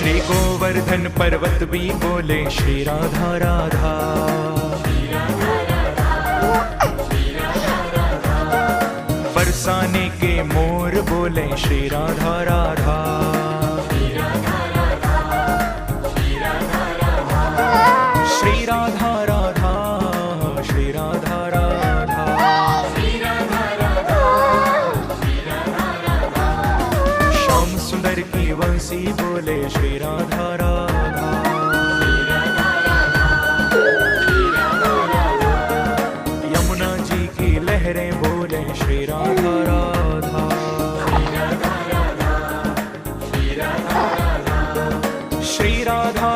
श्री गोवर्धन पर्वत भी बोले श्री राधा राधा। बरसाने के मोर बोले श्री राधा राधा। श्री राधा राधा, श्री राधा राधा। श्याम सुंदर की वंशी बोले श्री राधा राधा। यमुना जी की लहरें बोले श्री राधा राधा। श्री राधा